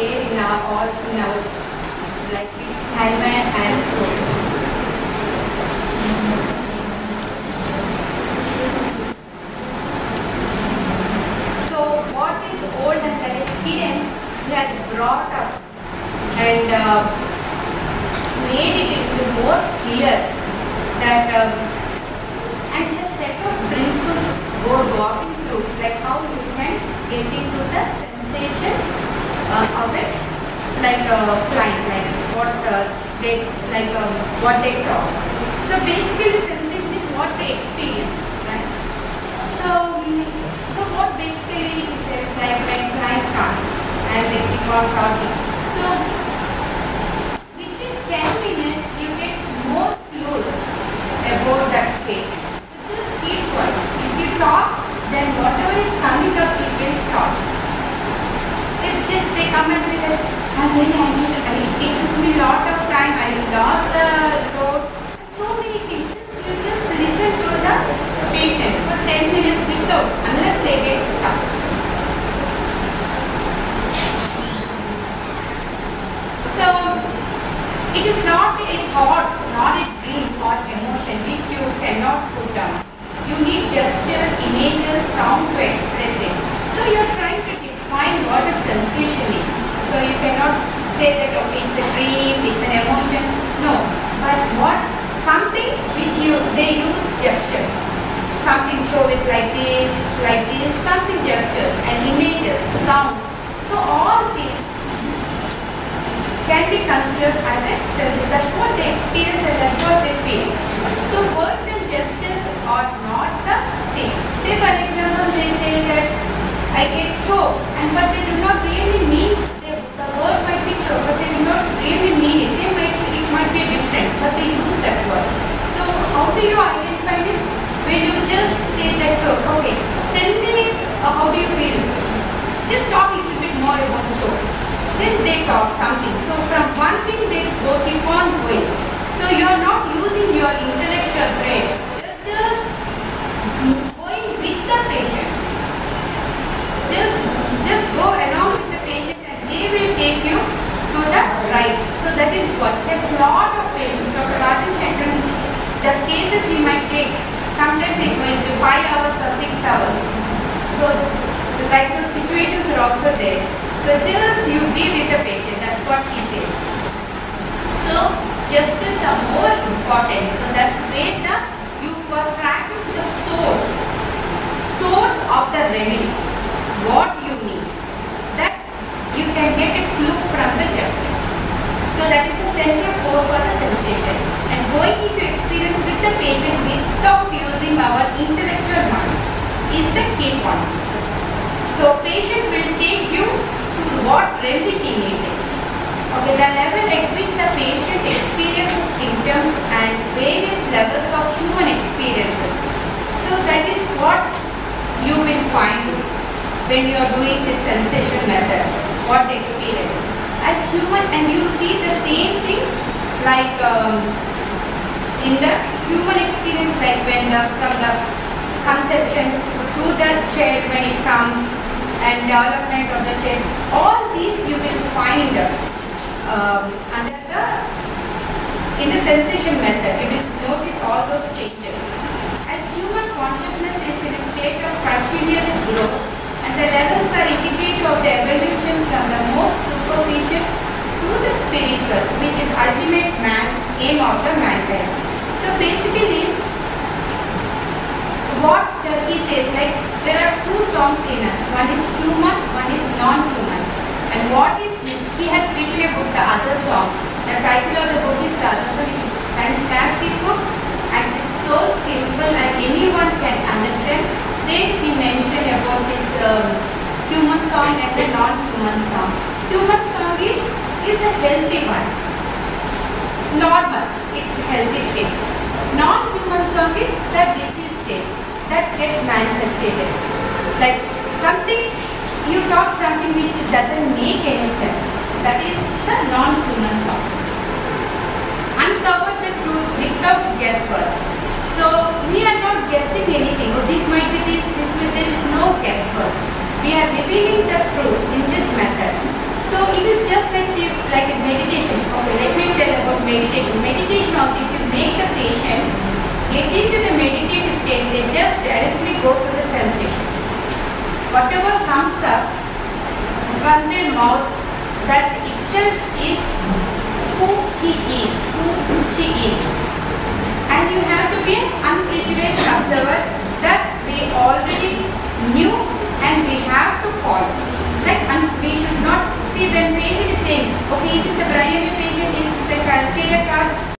there now all now, like which time and throat. So what is old and that experience he has brought up and made it into more clear that and the set of principles go walking through, like how you can get into the sensation of it, like client, like what they like what they talk. So basically, sensation is what they experience, right? So what basically he says, like when client comes and they keep on talking. So within 10 minutes, you get more clues about that patient. So just keep quiet. If you talk, then whatever is coming up, it will stop. They come and say that I'm very anxious. It took me a lot of time. I lost the road. So many things. You just listen to the patient for 10 minutes without, unless they get stuck. So it is not a thought, not a dream or emotion which you cannot put down. You need gesture, images, sound to express it. So you are trying to define what a sensation is. So you cannot say that okay, it's a dream, it's an emotion. No, but what something which they use gestures. Something show it like this, something gestures and images, sounds. So all these can be considered as a sensation. That's what they experience and that's what they feel. So words and gestures are not the same. Say for example, they say that I get choked, but they do not really mean the word might be choke, but they do not really mean it. It might be different, but they use that word. So how do you identify this? When you just say that choke, okay, tell me how do you feel? Just talk a little bit more about choke. Then they talk something. So from one thing they go keep on going. So you are not using your intellectual brain. You're just going with the patient. Just go along with the patient and they will take you to the right. So that is what. There's a lot of patients. Dr. Rajan Shankar, the cases he might take, sometimes it might be 5 hours or 6 hours. So like those situations are also there. So just you be with the patient, that's what he says. So gestures are more important. So that's where you are tracking the source of the remedy. What you need. That you can get a clue from the gestures. So that is the central core for the sensation. And going into experience with the patient without using our intellectual mind is the key point. So patient will take you to what remedy he needs it. Okay, the level at which the patient experiences symptoms and various levels of human experiences. So that is what you will find when you are doing this sensation method, what they experience. As human, and you see the same thing like in the human experience, like when from the conception to the child when it comes and development of the child, all these you will find under in the sensation method. You will notice all those changes. As human consciousness is in a state of continuous growth, and the levels are indicative of the evolution from the most superficial to the spiritual, which is ultimate aim of the mankind. So basically, what he says, like there are two songs in us. One is human, one is non-human. And what is he has written a book, the other song. The title of the book is the other song. It is a fantastic book and it is so simple and anyone can understand. Then he mentioned about this human song and the non-human song. Human song is the healthy one. Normal, it's healthy state. Non-human song is the disease state that gets manifested. Like something, you talk something which doesn't make any sense. That is the non-human song. Uncover the truth without guesswork. So we are not guessing anything. Oh, this might be this will, there is no guesswork. We are revealing the truth in this method. So it is comes up from their mouth, that itself is who he is, who she is. And you have to be an unprejudiced observer that we already knew and we have to follow. Like, we should not see when patient is saying, okay, is this the primary patient, is this the calculator card?